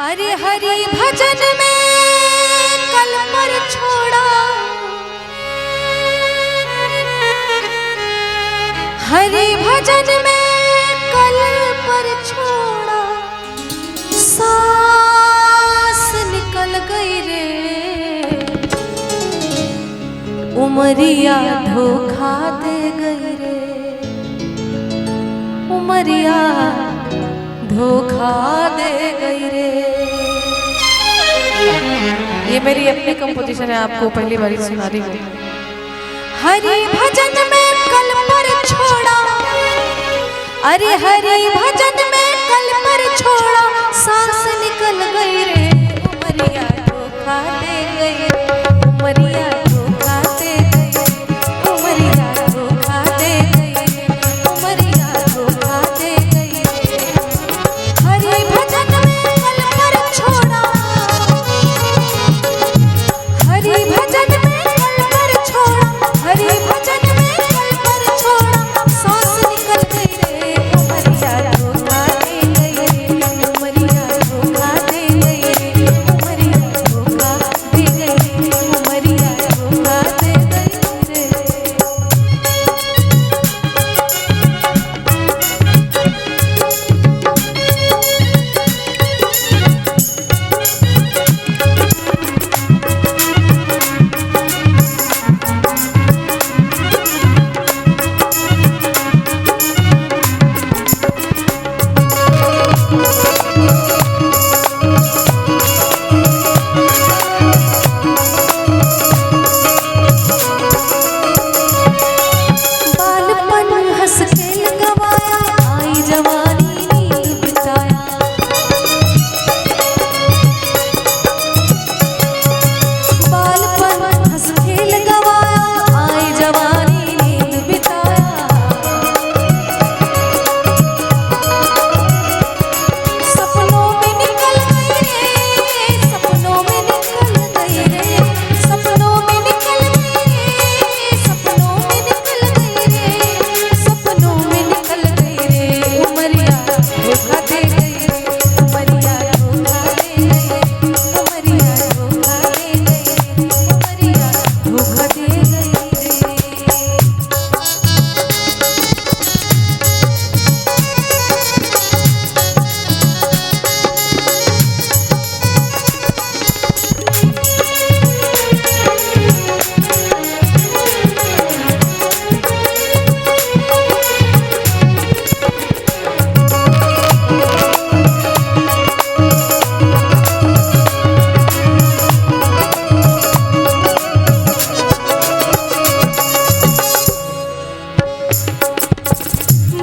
हरि हरि भजन में कल पर छोड़ा, हरि भजन में कल पर छोड़ा, सांस निकल गई रे, उमरिया धोखा दे गई रे, उमरिया धोखा दे गई रे। ये मेरी अपनी कंपोजिशन है, आपको पहली बार सुना रही हूँ। हरि भजन में कल पर छोड़ा, अरे हरि भजन में कल पर छोड़ा, सांस निकल गई रे, उमरिया धोखा दे गई रे, उमरिया धोखा दे गई, उमरिया धोखा दे गई, उमरिया धोखा दे गई। हरि भजन में कल पर छोड़ा, हरि भजन में कल पर छोड़ा, हरि भजन में कल पर छोड़ा, सांस निकल गई रे, उमरिया धोखा दे गई, उमरिया धोखा दे गई, उमरिया धोखा दे गई, उमरिया धोखा दे गई रे। बालपन हंस खेल गवाया, आई जवानी नींद बिताया, बालपन हंस खेल गवाया, आई जवानी नींद बिताया, सपनों में निकल गई रे, सपनों में निकल गई रे, सपनों में निकल गई रे, सपनों में निकल गई रे, सपनों में निकल गई रे, उमरिया धोखा दे गई रे, उमरिया धोखा दे गई, उमरिया धोखा दे गई, उमरिया धोखा दे गई रे।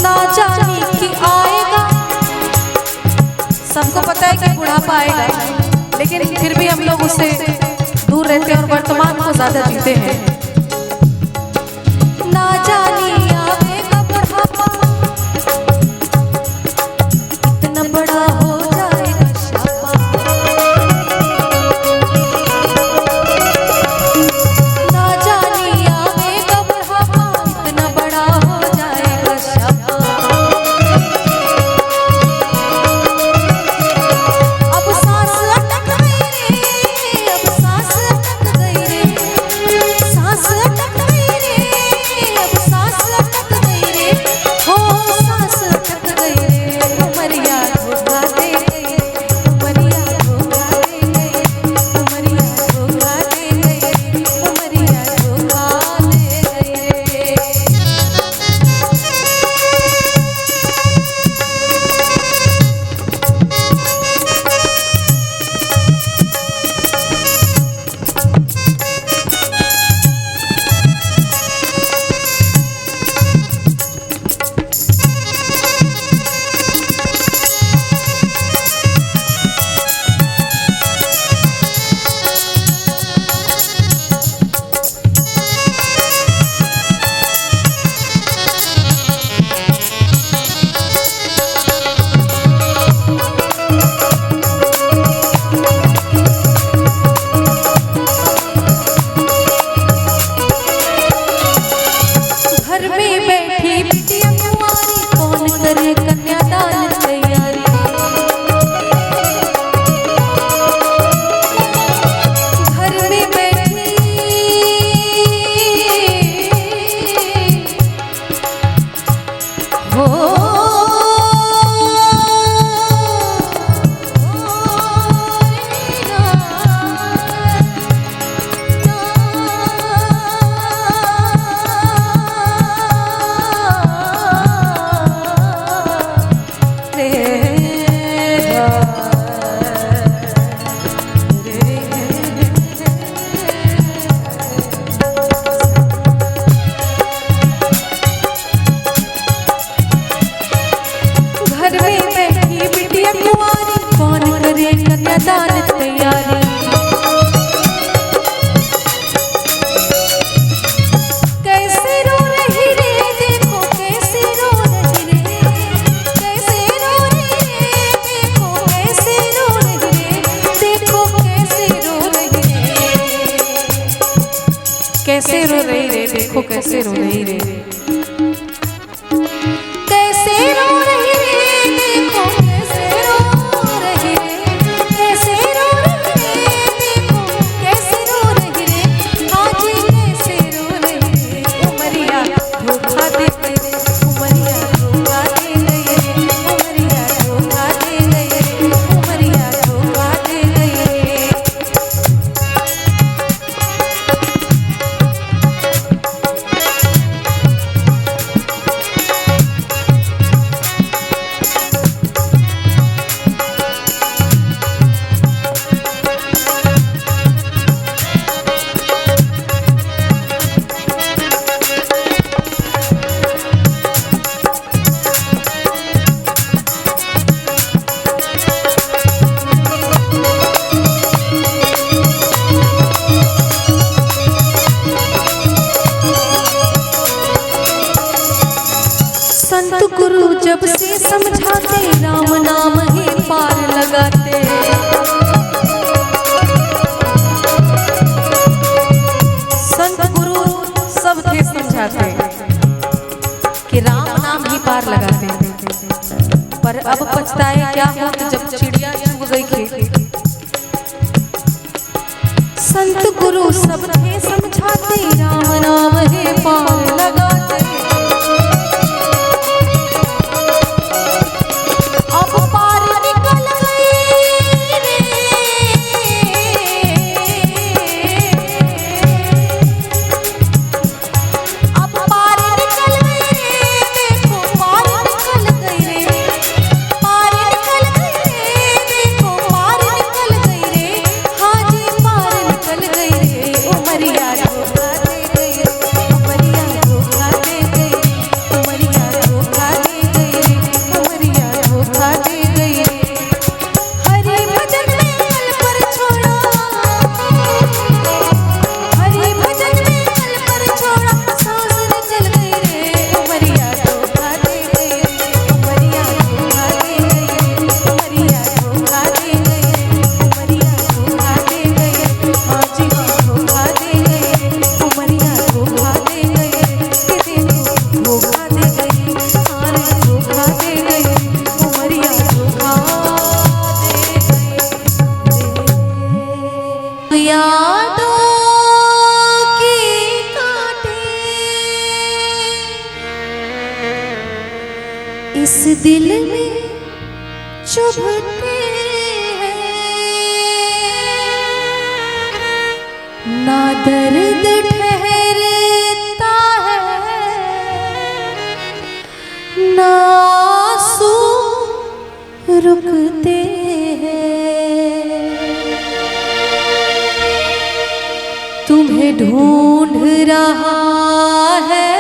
ना जाने कि आएगा, सबको पता है कि बुढ़ापा आएगा, लेकिन फिर भी हम लोग उससे दूर रहते हैं और वर्तमान को ज्यादा जीते हैं। ना जाने आएगा बुढ़ापा, इतना बड़ा हो जाएगा शापा, ना जाने आएगा बुढ़ापा, इतना बड़ा हो जाएगा शापा। अब सांस अटक गई रे, अब सांस अटक गई रे, सांस अटक गई रे, अब सांस कैसे रो रही रे, देखो कैसे रो रही रे, कैसे रो रही रे, देखो कैसे रो रही रे, कैसे रो रही रे, देखो कैसे रो रही रे, आज कैसे रो रही रे, उमरिया धोखा दे गई रे, उमरिया धोखा दे गई रे, उमरिया धोखा दे गई रे, उमरिया धोखा दे गई रे। संत गुरु जब से समझाते, राम नाम ही पार लगाते, संत गुरु सब थे समझाते कि राम नाम ही पार लगाते, पर अब पछताए क्या होत जब चिड़िया चुग गई खेत। संत गुरु सब थे समझाते, राम नाम ही पार लगाते, इस दिल में चुभते हैं, ना दर्द ठहरता है, ना आंसू रुकते हैं, तुम्हें ढूंढ रहा है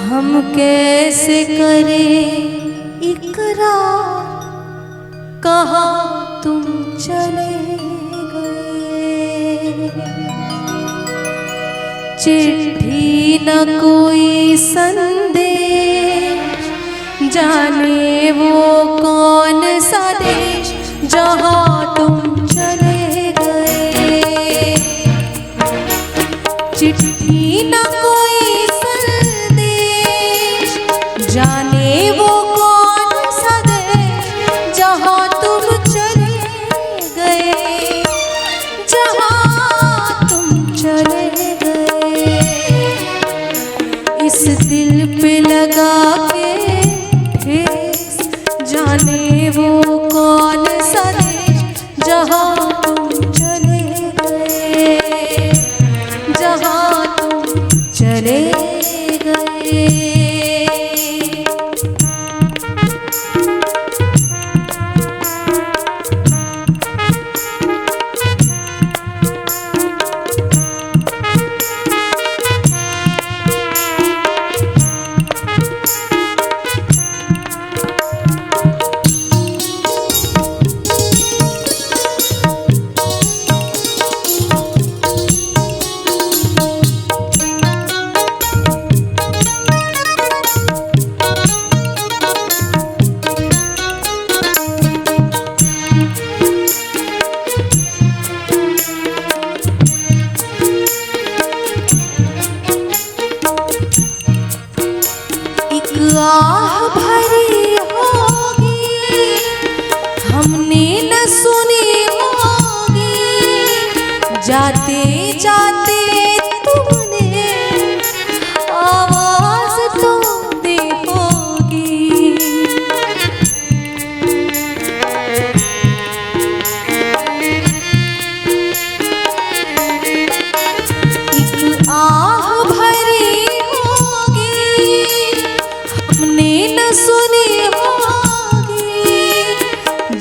हम कैसे करें इकरार, कहाँ तुम चले गए। चिट्ठी न कोई संदेश, जाने वो कौन सा देश जहाँ तुम चले गए। चिट्ठी न कोई जाने वो कौन सा देश जहाँ तुम चले गए, जहाँ तुम चले गए। इस दिल पे लगा के ठेस, जाने वो कौन सा देश जहाँ तुम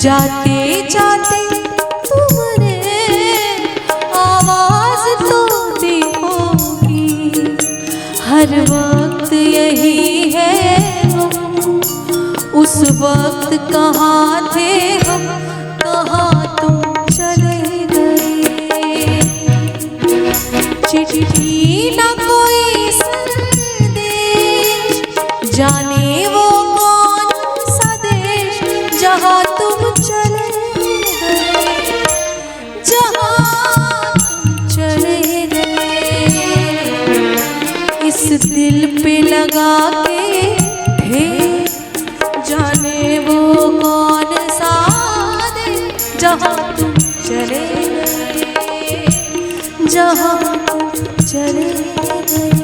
जाते जाते तुमने आवाज तो दी होगी, हर वक्त यही है हम, उस वक्त कहाँ थे हम, कहाँ तुम चले गए। चिट्ठी न कोई संदेश, जाने वो कौन सा देश, जहाँ तुम चले गए, जहाँ तुम चले गए। इस दिल पे लगा के ढेर, जाने वो कौन सा देश, जहाँ तुम चले गए, जहाँ तुम चले गए।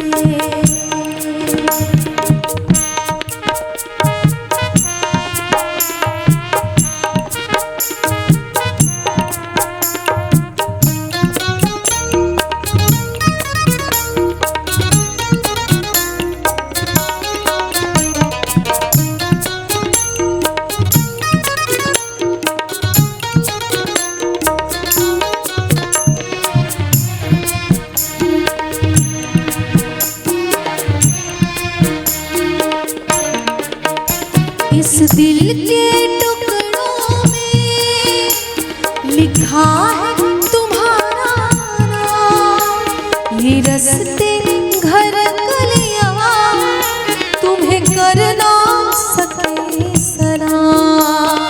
इस दिल के टुकड़ों में लिखा है तुम्हारा नाम, ये रस्ते घर गलियां तुम्हें करना सके सलाम।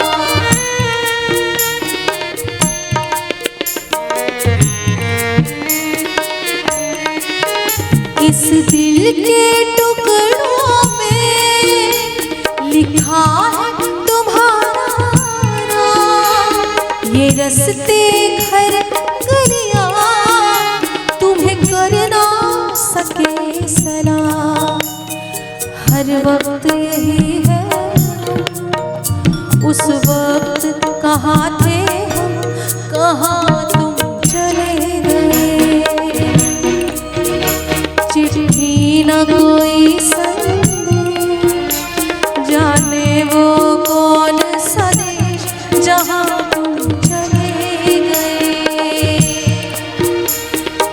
इस दिल के टुकड़ों में लिखा है तुम्हारा नाम, ये रस्ते घर गलियां तुम्हें करना सके सलाम। हर वक्त यही है, उस वक्त कहाँ थे हम, कहाँ तुम चले गए। चिट्ठी न कोई संदेश, जाने वो कौन सा देश, जहाँ तुम चले गए।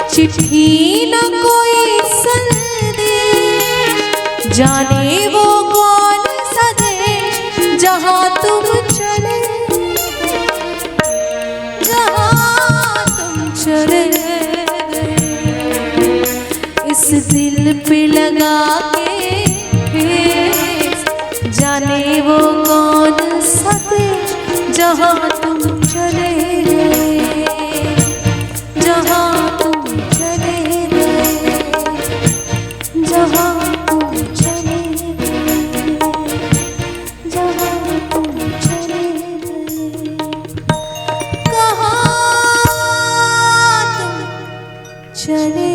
चिट्ठी न कोई संदेश, जाने वो कौन सा देश, जहाँ तुम चले गए, जहाँ तुम चले गए। इस दिल पे लगा के ठेस, जाने वो कौन सा देश, जहाँ तुम चले गए, जहाँ तुम चले गए, जहाँ तुम चले गए, जहाँ तुम चले गए। कहाँ तुम चले